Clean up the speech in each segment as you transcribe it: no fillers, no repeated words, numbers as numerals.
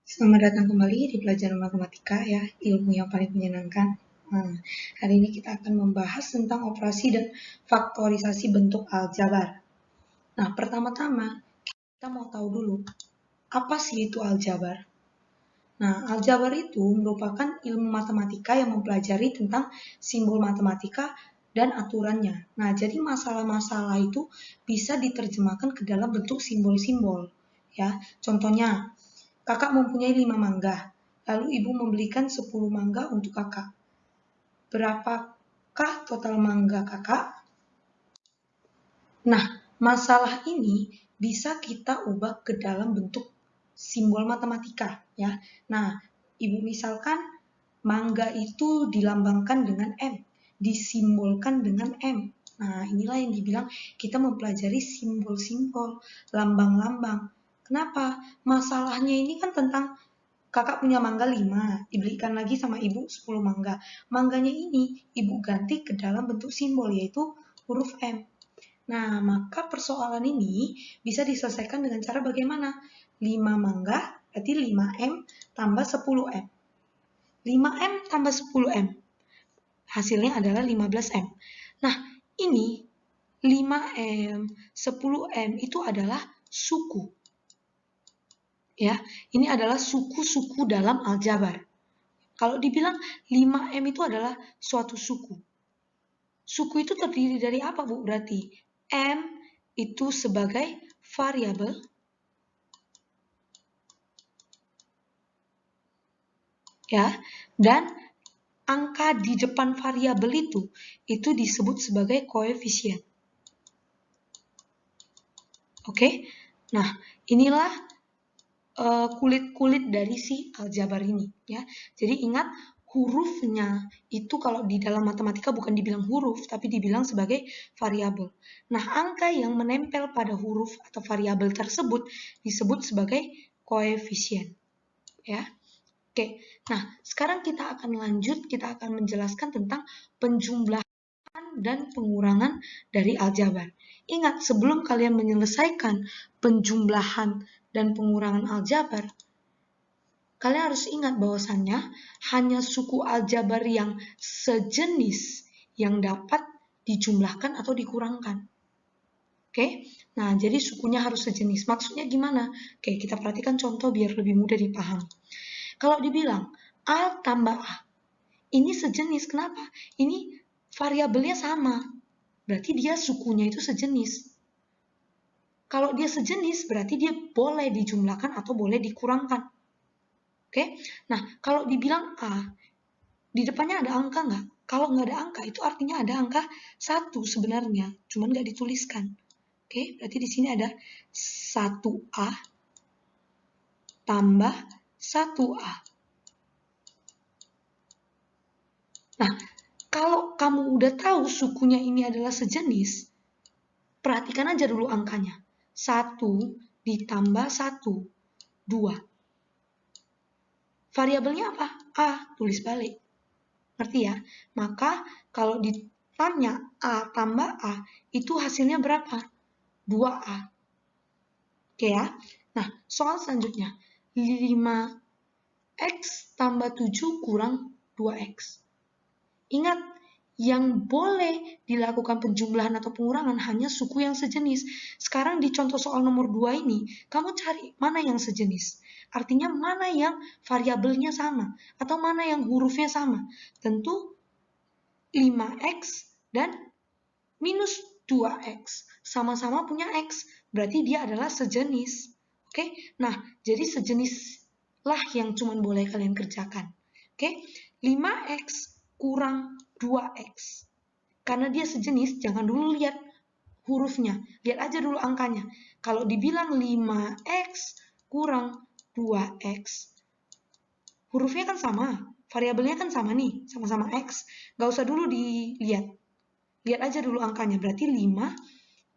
Selamat datang kembali di pelajaran matematika ya, ilmu yang paling menyenangkan. Nah, hari ini kita akan membahas tentang operasi dan faktorisasi bentuk aljabar. Nah, pertama-tama kita mau tahu dulu, apa sih itu aljabar? Nah, aljabar itu merupakan ilmu matematika yang mempelajari tentang simbol matematika dan aturannya. Nah, jadi masalah-masalah itu bisa diterjemahkan ke dalam bentuk simbol-simbol. Ya, contohnya, kakak mempunyai 5 mangga, lalu ibu membelikan 10 mangga untuk kakak. Berapakah total mangga kakak? Nah, masalah ini bisa kita ubah ke dalam bentuk simbol matematika ya. Nah, ibu misalkan mangga itu dilambangkan dengan M, disimbolkan dengan M. Nah, inilah yang dibilang kita mempelajari simbol-simbol, lambang-lambang. Kenapa? Masalahnya ini kan tentang kakak punya mangga 5, dibelikan lagi sama ibu 10 mangga. Mangganya ini ibu ganti ke dalam bentuk simbol yaitu huruf M. Nah, maka persoalan ini bisa diselesaikan dengan cara bagaimana? 5 mangga berarti 5M tambah 10M. 5M tambah 10M. Hasilnya adalah 15M. Nah, ini 5M, 10M itu adalah suku. Ya, ini adalah suku-suku dalam aljabar. Kalau dibilang 5M itu adalah suatu suku. Suku itu terdiri dari apa, Bu? Berarti M itu sebagai variabel. Ya, dan angka di depan variabel itu disebut sebagai koefisien. Oke? Nah, inilah kulit-kulit dari si aljabar ini ya. Jadi ingat hurufnya itu kalau di dalam matematika bukan dibilang huruf tapi dibilang sebagai variabel. Nah, angka yang menempel pada huruf atau variabel tersebut disebut sebagai koefisien. Ya. Oke. Nah, sekarang kita akan lanjut, kita akan menjelaskan tentang penjumlahan dan pengurangan dari aljabar. Ingat, sebelum kalian menyelesaikan penjumlahan dan pengurangan aljabar, kalian harus ingat bahwasannya hanya suku aljabar yang sejenis yang dapat dijumlahkan atau dikurangkan. Oke, nah jadi sukunya harus sejenis. Maksudnya gimana? Oke, kita perhatikan contoh biar lebih mudah dipahami. Kalau dibilang A tambah A, ini sejenis. Kenapa? Ini variabelnya sama. Berarti dia sukunya itu sejenis. Kalau dia sejenis, berarti dia boleh dijumlahkan atau boleh dikurangkan. Oke, nah kalau dibilang A, di depannya ada angka nggak? Kalau nggak ada angka, itu artinya ada angka 1 sebenarnya, cuman nggak dituliskan. Oke, berarti di sini ada 1A tambah 1A. Nah, kalau kamu udah tahu sukunya ini adalah sejenis, perhatikan aja dulu angkanya. 1 ditambah 1, 2. Variabelnya apa? A, tulis balik. Ngerti ya? Maka kalau ditanya A tambah A, itu hasilnya berapa? 2A. Oke ya? Nah, soal selanjutnya. 5X tambah 7 kurang 2X. Ingat, yang boleh dilakukan penjumlahan atau pengurangan hanya suku yang sejenis. Sekarang di contoh soal nomor 2 ini, kamu cari mana yang sejenis. Artinya mana yang variabelnya sama atau mana yang hurufnya sama. Tentu 5X dan minus 2X. Sama-sama punya X, berarti dia adalah sejenis. Oke, nah jadi sejenislah yang cuma boleh kalian kerjakan. Oke, 5X kurang 2X. Karena dia sejenis, jangan dulu lihat hurufnya, lihat aja dulu angkanya. Kalau dibilang 5X kurang 2X, hurufnya kan sama, variabelnya kan sama nih, sama-sama X. Gak usah dulu dilihat. Lihat aja dulu angkanya, berarti 5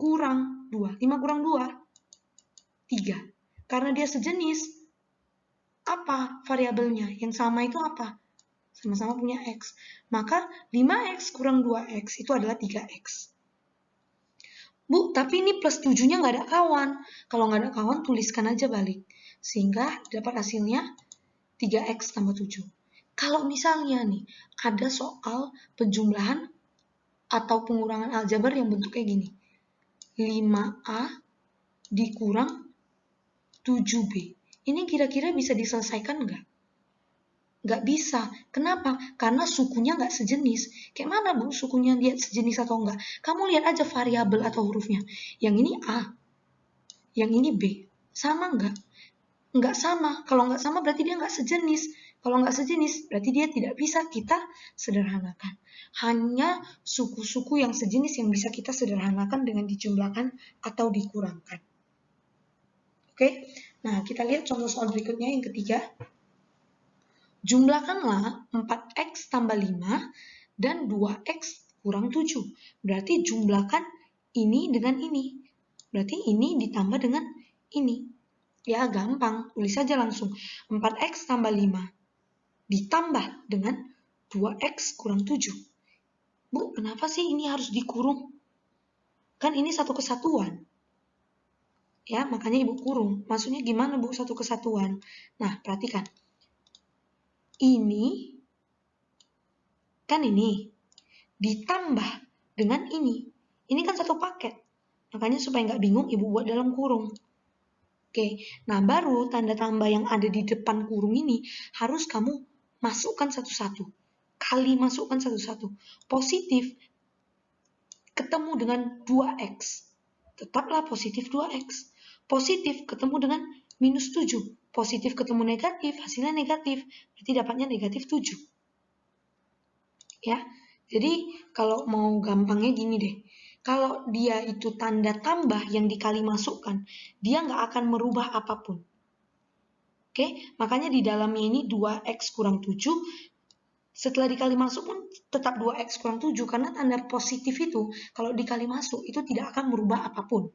kurang 2. 5 kurang 2, 3. Karena dia sejenis, apa variabelnya? Yang sama itu apa? Sama-sama punya X. Maka 5X kurang 2X itu adalah 3X. Bu, tapi ini plus 7-nya nggak ada kawan. Kalau nggak ada kawan, tuliskan aja balik. Sehingga dapat hasilnya 3x tambah 7. Kalau misalnya nih, ada soal penjumlahan atau pengurangan aljabar yang bentuknya gini. 5A dikurang 7B. Ini kira-kira bisa diselesaikan nggak? Nggak bisa. Kenapa? Karena sukunya nggak sejenis. Kayak mana Bu sukunya dia sejenis atau enggak? Kamu lihat aja variabel atau hurufnya. Yang ini A, yang ini B. Sama nggak? Nggak sama. Kalau nggak sama berarti dia nggak sejenis. Kalau nggak sejenis berarti dia tidak bisa kita sederhanakan. Hanya suku-suku yang sejenis yang bisa kita sederhanakan dengan dijumlahkan atau dikurangkan. Oke, nah kita lihat contoh soal berikutnya yang ketiga. Jumlahkanlah 4x tambah 5 dan 2x kurang 7. Berarti jumlahkan ini dengan ini. Berarti ini ditambah dengan ini. Ya gampang, tulis saja langsung. 4x tambah 5 ditambah dengan 2x kurang 7. Bu, kenapa sih ini harus dikurung? Kan ini satu kesatuan. Ya, makanya Ibu kurung. Maksudnya gimana Bu satu kesatuan? Nah, perhatikan. Ini, kan ini, ditambah dengan ini. Ini kan satu paket. Makanya supaya nggak bingung, Ibu buat dalam kurung. Oke, nah baru tanda tambah yang ada di depan kurung ini harus kamu masukkan satu-satu. Kali masukkan satu-satu. Positif ketemu dengan 2x. Tetaplah positif 2x. Positif ketemu dengan minus 7. Positif ketemu negatif, hasilnya negatif. Berarti dapatnya negatif 7. Ya, jadi kalau mau gampangnya gini deh. Kalau dia itu tanda tambah yang dikali masukkan, dia nggak akan merubah apapun. Oke, makanya di dalamnya ini 2x kurang 7. Setelah dikali masuk pun tetap 2x kurang 7. Karena tanda positif itu, kalau dikali masuk, itu tidak akan merubah apapun.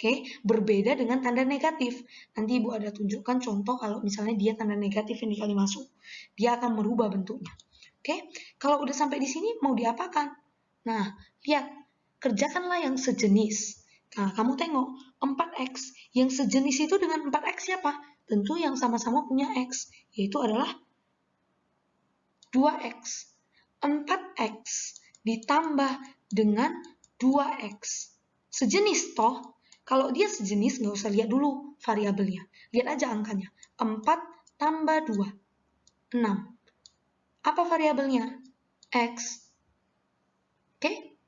Oke, berbeda dengan tanda negatif. Nanti Ibu ada tunjukkan contoh kalau misalnya dia tanda negatif yang dikali masuk. Dia akan merubah bentuknya. Oke, kalau udah sampai di sini mau diapakan? Nah, lihat, kerjakanlah yang sejenis. Nah, kamu tengok, 4x. Yang sejenis itu dengan 4x siapa? Tentu yang sama-sama punya x, yaitu adalah 2x. 4x ditambah dengan 2x. Sejenis toh. Kalau dia sejenis, nggak usah lihat dulu variabelnya. Lihat aja angkanya. 4 tambah 2. 6. Apa variabelnya? X. Oke?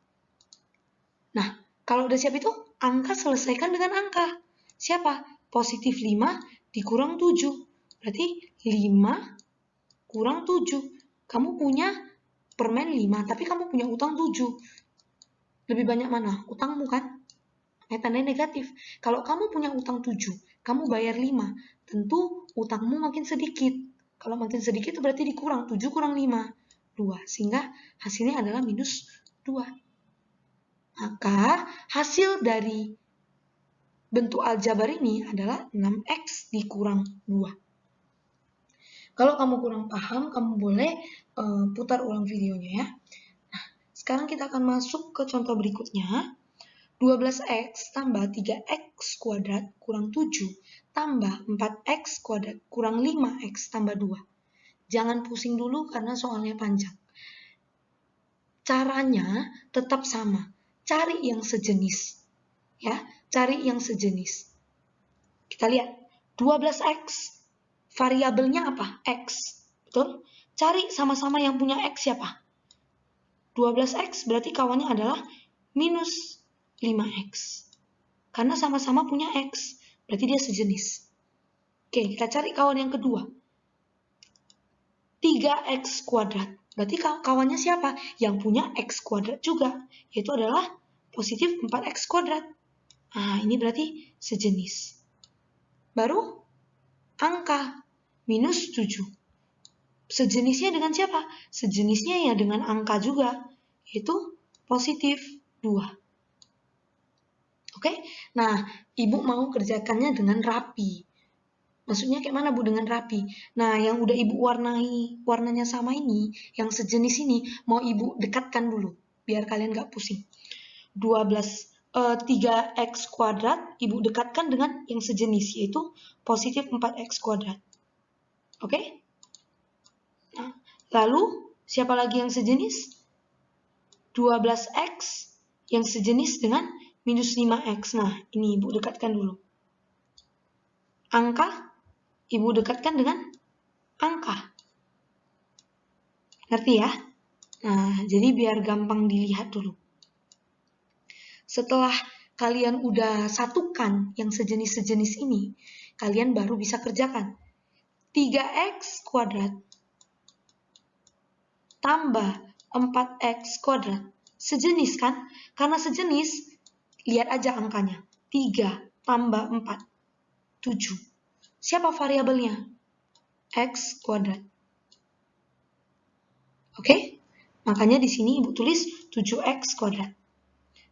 Nah, kalau udah siap itu, angka selesaikan dengan angka. Siapa? Positif 5 dikurang 7. Berarti 5 kurang 7. Kamu punya permen 5, tapi kamu punya utang 7. Lebih banyak mana? Utangmu kan? Tanda negatif. Kalau kamu punya utang 7, kamu bayar 5, tentu utangmu makin sedikit. Kalau makin sedikit itu berarti dikurang, 7 kurang 5, 2. Sehingga hasilnya adalah minus 2. Maka hasil dari bentuk aljabar ini adalah 6x dikurang 2. Kalau kamu kurang paham, kamu boleh putar ulang videonya ya. Nah, sekarang kita akan masuk ke contoh berikutnya. 12x tambah 3x kuadrat kurang 7 tambah 4x kuadrat kurang 5x tambah 2. Jangan pusing dulu karena soalnya panjang. Caranya tetap sama. Cari yang sejenis. Ya, cari yang sejenis. Kita lihat. 12x. Variabelnya apa? X. Betul? Cari sama-sama yang punya x siapa? 12x berarti kawannya adalah minus 5x. Karena sama-sama punya x, berarti dia sejenis. Oke, kita cari kawan yang kedua. 3x kuadrat. Berarti kawannya siapa? Yang punya x kuadrat juga, yaitu adalah positif 4x kuadrat. Nah, ini berarti sejenis. Baru angka minus 7. Sejenisnya dengan siapa? Sejenisnya ya dengan angka juga, yaitu positif 2. Oke, nah Ibu mau kerjakannya dengan rapi. Maksudnya kayak mana Bu dengan rapi? Nah, yang udah Ibu warnanya sama ini, yang sejenis ini, mau Ibu dekatkan dulu, biar kalian gak pusing. 3x kuadrat, Ibu dekatkan dengan yang sejenis, yaitu positif 4x kuadrat. Oke? Nah, lalu siapa lagi yang sejenis? 12x yang sejenis dengan minus 5x. Nah, ini Ibu dekatkan dulu. Angka, Ibu dekatkan dengan angka. Ngerti ya? Nah, jadi biar gampang dilihat dulu. Setelah kalian udah satukan yang sejenis-sejenis ini, kalian baru bisa kerjakan. 3x kuadrat tambah 4x kuadrat. Sejenis kan? Karena sejenis, lihat aja angkanya. 3 tambah 4, 7. Siapa variabelnya? X kuadrat. Oke? Makanya di sini Ibu tulis 7x kuadrat.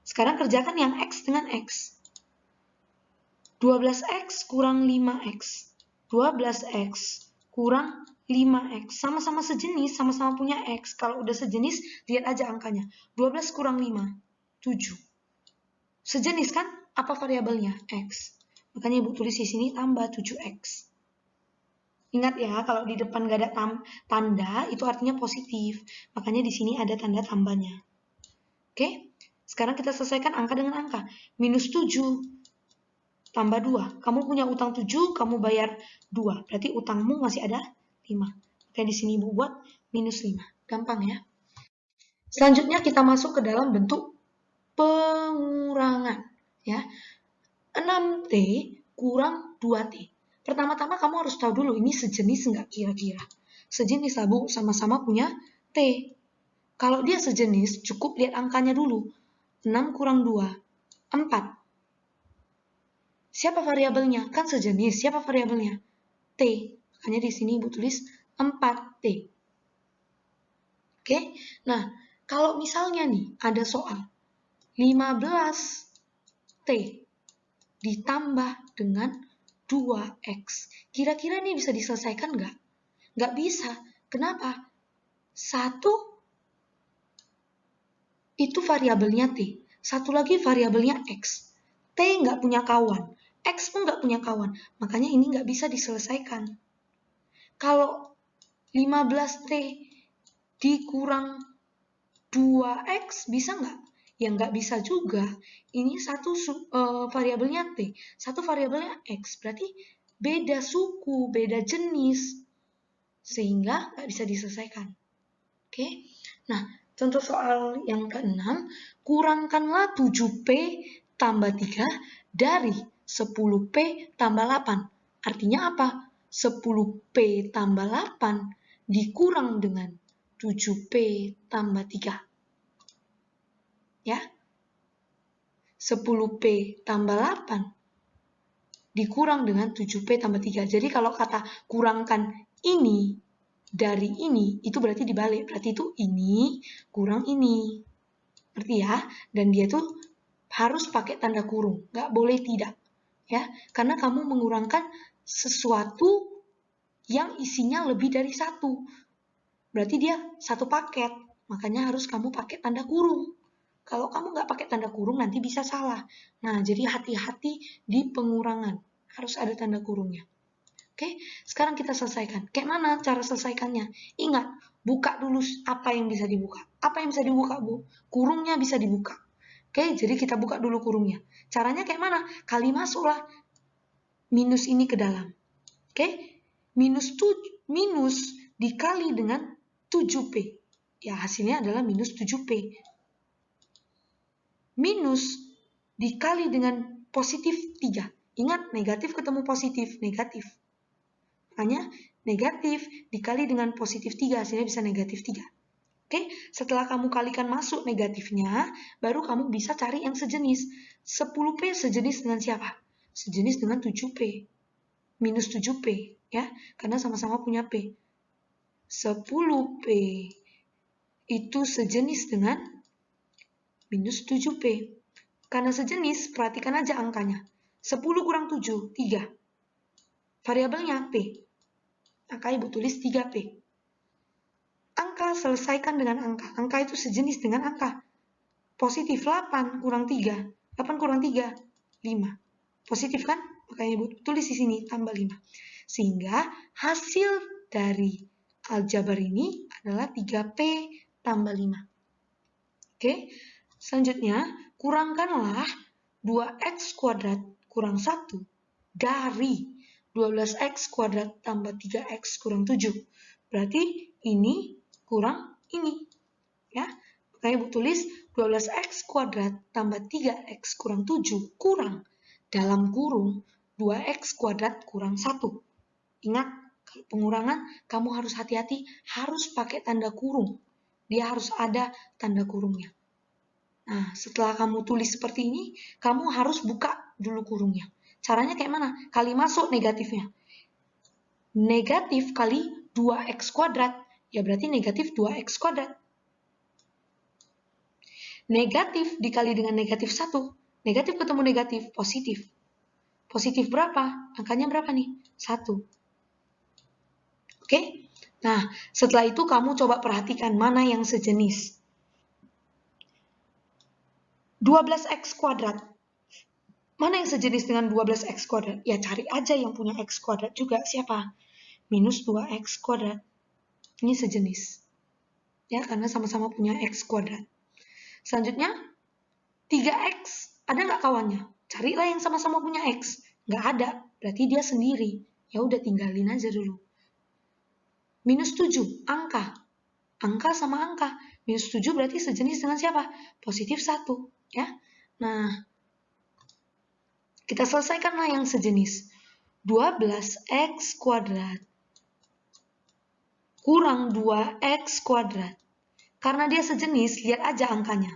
Sekarang kerjakan yang x dengan x. 12x kurang 5x. 12x kurang 5x. Sama-sama sejenis, sama-sama punya x. Kalau udah sejenis, lihat aja angkanya. 12 kurang 5, 7. Sejenis kan? Apa variabelnya? X. Makanya Ibu tulis di sini tambah 7x. Ingat ya, kalau di depan gak ada tanda, itu artinya positif. Makanya di sini ada tanda tambahnya. Oke? Sekarang kita selesaikan angka dengan angka. Minus 7 tambah 2. Kamu punya utang 7, kamu bayar 2. Berarti utangmu masih ada 5. Oke, di sini Ibu buat minus 5. Gampang ya. Selanjutnya kita masuk ke dalam bentuk pengurangan. Ya. 6T kurang 2T. Pertama-tama kamu harus tahu dulu ini sejenis nggak kira-kira. Sejenis lah Bu, sama-sama punya T. Kalau dia sejenis, cukup lihat angkanya dulu. 6 kurang 2, 4. Siapa variabelnya? Kan sejenis. Siapa variabelnya? T. Makanya di sini Ibu tulis 4T. Oke? Nah, kalau misalnya nih ada soal 15T ditambah dengan 2X. Kira-kira ini bisa diselesaikan nggak? Nggak bisa. Kenapa? 1 itu variabelnya T. Satu lagi variabelnya X. T nggak punya kawan. X pun nggak punya kawan. Makanya ini nggak bisa diselesaikan. Kalau 15T dikurang 2X bisa nggak? Ya nggak bisa juga. Ini satu variabelnya T. Satu variabelnya X. Berarti beda suku, beda jenis. Sehingga nggak bisa diselesaikan. Oke? Nah, contoh soal yang ke-6, kurangkanlah 7P tambah 3 dari 10P tambah 8. Artinya apa? 10P tambah 8 dikurang dengan 7P tambah 3. Ya. 10P tambah 8 dikurang dengan 7P tambah 3. Jadi kalau kata kurangkan ini dari ini, itu berarti dibalik. Berarti itu ini kurang ini. Ngerti ya? Dan dia tuh harus pakai tanda kurung. Nggak boleh tidak. Ya, karena kamu mengurangkan sesuatu yang isinya lebih dari satu. Berarti dia satu paket. Makanya harus kamu pakai tanda kurung. Kalau kamu nggak pakai tanda kurung, nanti bisa salah. Nah, jadi hati-hati di pengurangan. Harus ada tanda kurungnya. Oke, sekarang kita selesaikan. Kayak mana cara selesaikannya? Ingat, buka dulu apa yang bisa dibuka. Apa yang bisa dibuka, Bu? Kurungnya bisa dibuka. Oke, jadi kita buka dulu kurungnya. Caranya kayak mana? Kali masuklah minus ini ke dalam. Oke, minus dikali dengan 7P. Ya, hasilnya adalah minus 7P. Minus dikali dengan positif 3. Ingat, negatif ketemu positif, negatif. Makanya negatif dikali dengan positif 3, hasilnya bisa negatif 3. Oke, setelah kamu kalikan masuk negatifnya, baru kamu bisa cari yang sejenis. 10P sejenis dengan siapa? Sejenis dengan 7P. Minus 7P, ya, karena sama-sama punya P. 10P itu sejenis dengan minus 7P. Karena sejenis, perhatikan aja angkanya. 10 kurang 7, 3. Variabelnya P. Maka Ibu tulis 3P. Angka selesaikan dengan angka. Angka itu sejenis dengan angka. Positif 8 kurang 3. 8 kurang 3, 5. Positif kan? Makanya Ibu tulis di sini tambah 5. Sehingga hasil dari aljabar ini adalah 3P tambah 5. Oke, selanjutnya kurangkanlah 2x kuadrat kurang 1 dari 12x kuadrat tambah 3x kurang 7. Berarti ini kurang ini. Ya, makanya Ibu tulis 12x kuadrat tambah 3x kurang 7 kurang dalam kurung 2x kuadrat kurang 1. Ingat, kalau pengurangan kamu harus hati-hati, harus pakai tanda kurung. Dia harus ada tanda kurungnya. Nah, setelah kamu tulis seperti ini, kamu harus buka dulu kurungnya. Caranya kayak mana? Kali masuk negatifnya. Negatif kali 2x kuadrat, ya berarti negatif 2x kuadrat. Negatif dikali dengan negatif 1. Negatif ketemu negatif, positif. Positif berapa? Angkanya berapa nih? 1. Oke? Nah, setelah itu kamu coba perhatikan mana yang sejenis. 12x kuadrat. Mana yang sejenis dengan 12x kuadrat? Ya cari aja yang punya x kuadrat juga. Siapa? Minus 2x kuadrat. Ini sejenis. Ya, karena sama-sama punya x kuadrat. Selanjutnya, 3x. Ada nggak kawannya? Carilah yang sama-sama punya x. Nggak ada. Berarti dia sendiri. Ya udah tinggalin aja dulu. Minus 7. Angka. Angka sama angka. Minus 7 berarti sejenis dengan siapa? Positif 1. Ya. Nah, kita selesaikanlah yang sejenis. 12x kuadrat kurang 2x kuadrat. Karena dia sejenis, lihat aja angkanya.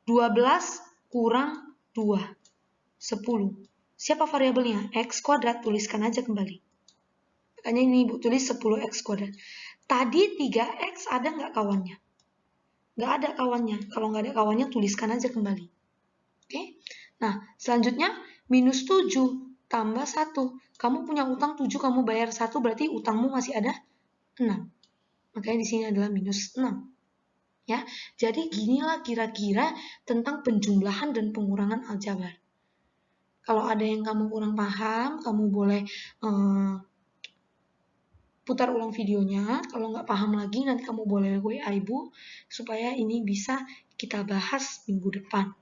12 kurang 2. 10. Siapa variabelnya? X kuadrat, tuliskan aja kembali. Makanya ini Ibu tulis 10x kuadrat. Tadi 3x ada nggak kawannya? Nggak ada kawannya. Kalau nggak ada kawannya, tuliskan aja kembali. Oke? Nah, selanjutnya minus 7 tambah 1. Kamu punya utang 7, kamu bayar 1, berarti utangmu masih ada 6. Makanya di sini adalah minus 6. Ya, jadi ginilah kira-kira tentang penjumlahan dan pengurangan aljabar. Kalau ada yang kamu kurang paham, kamu boleh putar ulang videonya. Kalau nggak paham lagi, nanti kamu boleh WA Ibu supaya ini bisa kita bahas minggu depan.